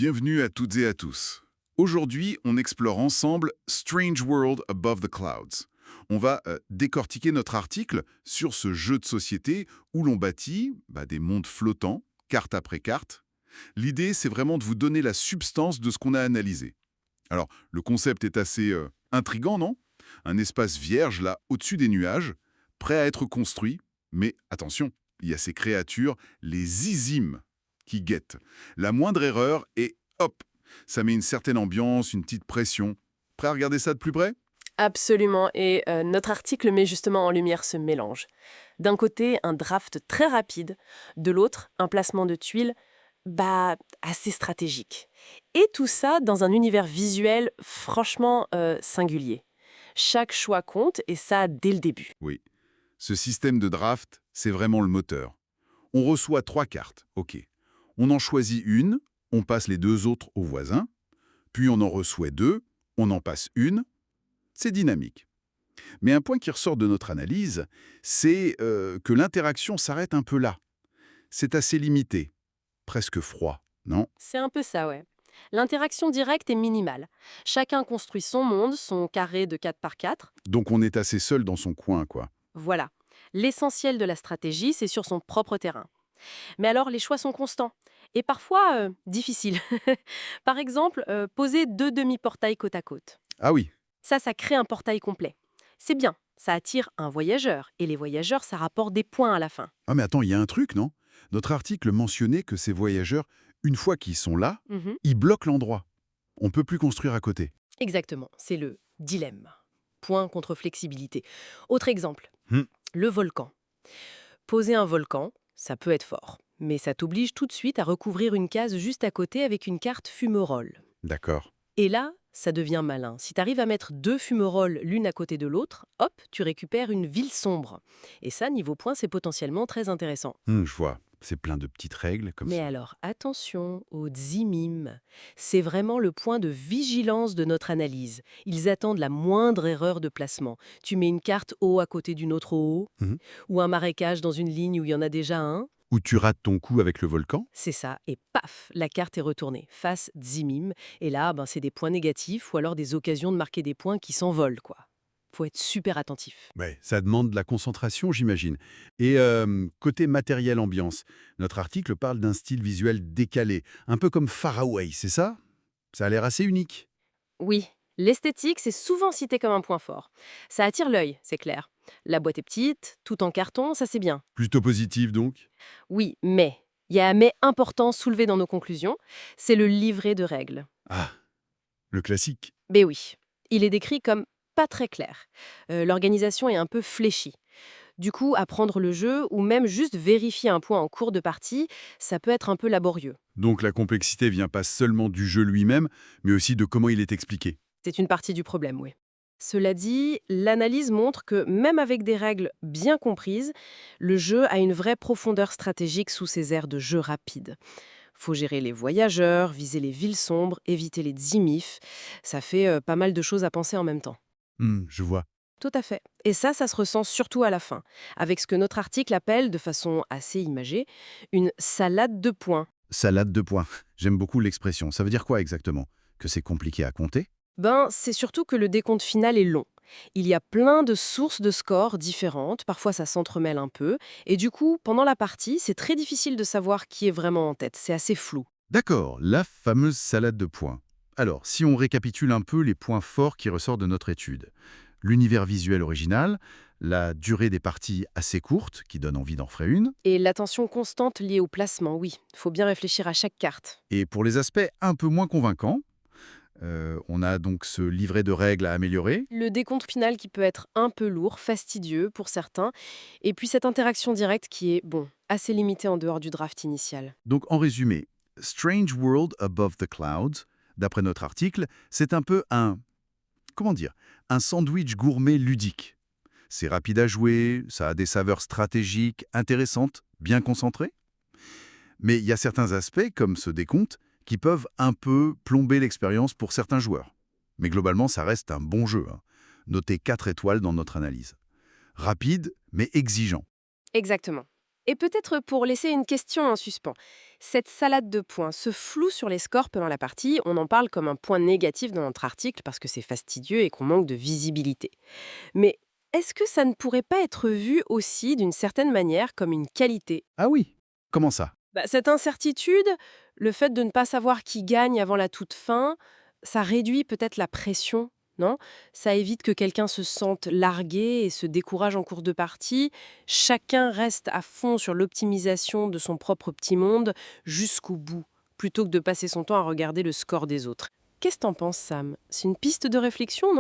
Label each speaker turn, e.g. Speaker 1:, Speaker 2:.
Speaker 1: Bienvenue à toutes et à tous. Aujourd'hui, on explore ensemble Strange World Above the Clouds. On va décortiquer notre article sur ce jeu de société où l'on bâtit des mondes flottants, carte après carte. L'idée, c'est vraiment de vous donner la substance de ce qu'on a analysé. Alors, le concept est assez intriguant, non? Un espace vierge, là, au-dessus des nuages, prêt à être construit. Mais attention, il y a ces créatures, les Izim, qui guettent. La moindre erreur et hop, ça met une certaine ambiance, une petite pression. Prêt à regarder ça de plus près?
Speaker 2: Absolument, et notre article met justement en lumière ce mélange. D'un côté, un draft très rapide, de l'autre, un placement de tuiles, assez stratégique. Et tout ça dans un univers visuel franchement singulier. Chaque choix compte, et ça dès le début.
Speaker 1: Oui. Ce système de draft, c'est vraiment le moteur. On reçoit 3 cartes, ok. On en choisit une, on passe les 2 autres au voisin, puis on en reçoit 2, on en passe une. C'est dynamique. Mais un point qui ressort de notre analyse, c'est que l'interaction s'arrête un peu là. C'est assez limité, presque froid, non?
Speaker 2: C'est un peu ça, ouais. L'interaction directe est minimale. Chacun construit son monde, son carré de 4 par 4.
Speaker 1: Donc on est assez seul dans son coin, quoi.
Speaker 2: Voilà. L'essentiel de la stratégie, c'est sur son propre terrain. Mais alors, les choix sont constants et parfois difficiles. Par exemple, poser 2 demi-portails côte à côte.
Speaker 1: Ah oui,
Speaker 2: Ça crée un portail complet. C'est bien, ça attire un voyageur, et les voyageurs, ça rapporte des points à la fin.
Speaker 1: ah mais attends, il y a un truc, non? Notre article mentionnait que ces voyageurs, une fois qu'ils sont là,
Speaker 2: Mhm.
Speaker 1: ils bloquent l'endroit. On peut plus construire à côté.
Speaker 2: Exactement, c'est le dilemme. Point contre flexibilité. Autre exemple,
Speaker 1: Hmm,
Speaker 2: le volcan. Poser un volcan, ça peut être fort, mais ça t'oblige tout de suite à recouvrir une case juste à côté avec une carte fumerolles.
Speaker 1: d'accord.
Speaker 2: Et là, ça devient malin. Si tu arrives à mettre 2 fumerolles l'une à côté de l'autre, hop, tu récupères une ville sombre. Et ça, niveau points, c'est potentiellement très intéressant.
Speaker 1: Je vois. C'est plein de petites règles comme
Speaker 2: Mais
Speaker 1: ça.
Speaker 2: alors, attention aux dzimim. C'est vraiment le point de vigilance de notre analyse. Ils attendent la moindre erreur de placement. Tu mets une carte haut à côté d'une autre haut,
Speaker 1: Mhm.
Speaker 2: ou un marécage dans une ligne où il y en a déjà un.
Speaker 1: Ou tu rates ton coup avec le volcan?
Speaker 2: C'est ça, et paf, la carte est retournée, face dzimim. Et là, c'est des points négatifs ou alors des occasions de marquer des points qui s'envolent, quoi. Faut être super attentif.
Speaker 1: Ouais, ça demande de la concentration, j'imagine. Et côté matériel ambiance, notre article parle d'un style visuel décalé, un peu comme Faraway, c'est ça? Ça a l'air assez unique.
Speaker 2: Oui, l'esthétique, c'est souvent cité comme un point fort. Ça attire l'œil, c'est clair. La boîte est petite, tout en carton, ça c'est bien.
Speaker 1: Plutôt positif donc?
Speaker 2: Oui, mais, il y a un mais important soulevé dans nos conclusions, c'est le livret de règles.
Speaker 1: Ah, le classique.
Speaker 2: Mais oui, il est décrit comme pas très clair. L'organisation est un peu fléchie. Du coup, apprendre le jeu ou même juste vérifier un point en cours de partie, ça peut être un peu laborieux.
Speaker 1: Donc la complexité vient pas seulement du jeu lui-même, mais aussi de comment il est expliqué.
Speaker 2: C'est une partie du problème, oui. Cela dit, l'analyse montre que même avec des règles bien comprises, le jeu a une vraie profondeur stratégique sous ses aires de jeu rapide. Faut gérer les voyageurs, viser les villes sombres, éviter les dzimifs. Ça fait pas mal de choses à penser en même temps.
Speaker 1: Je vois.
Speaker 2: Tout à fait. Et ça se ressent surtout à la fin, avec ce que notre article appelle, de façon assez imagée, une salade de points.
Speaker 1: Salade de points. J'aime beaucoup l'expression. Ça veut dire quoi exactement? Que c'est compliqué à compter?
Speaker 2: C'est surtout que le décompte final est long. Il y a plein de sources de scores différentes, parfois ça s'entremêle un peu, et du coup, pendant la partie, c'est très difficile de savoir qui est vraiment en tête, c'est assez flou.
Speaker 1: D'accord, la fameuse salade de points. Alors, si on récapitule un peu les points forts qui ressortent de notre étude. L'univers visuel original, la durée des parties assez courte, qui donne envie d'en faire une,
Speaker 2: Et l'attention constante liée au placement, oui, faut bien réfléchir à chaque carte.
Speaker 1: et pour les aspects un peu moins convaincants, on a donc ce livret de règles à améliorer.
Speaker 2: Le décompte final qui peut être un peu lourd, fastidieux pour certains, et puis cette interaction directe qui est, assez limitée en dehors du draft initial.
Speaker 1: Donc en résumé, Strange World Above the Clouds, d'après notre article, c'est un peu comment dire, un sandwich gourmet ludique. C'est rapide à jouer, ça a des saveurs stratégiques, intéressantes, bien concentrées. Mais il y a certains aspects, comme ce décompte, qui peuvent un peu plomber l'expérience pour certains joueurs. Mais globalement, ça reste un bon jeu, hein. Noté 4 étoiles dans notre analyse. Rapide, mais exigeant.
Speaker 2: Exactement.
Speaker 3: Et peut-être pour laisser une question en suspens. Cette salade de points, ce flou sur les scores pendant la partie, on en parle comme un point négatif dans notre article parce que c'est fastidieux et qu'on manque de visibilité. Mais est-ce que ça ne pourrait pas être vu aussi d'une certaine manière comme une qualité?
Speaker 1: Ah oui, comment ça?
Speaker 3: Cette incertitude, le fait de ne pas savoir qui gagne avant la toute fin, ça réduit peut-être la pression, non? Ça évite que quelqu'un se sente largué et se décourage en cours de partie. Chacun reste à fond sur l'optimisation de son propre petit monde jusqu'au bout, plutôt que de passer son temps à regarder le score des autres. Qu'est-ce que t'en penses, Sam? C'est une piste de réflexion, non?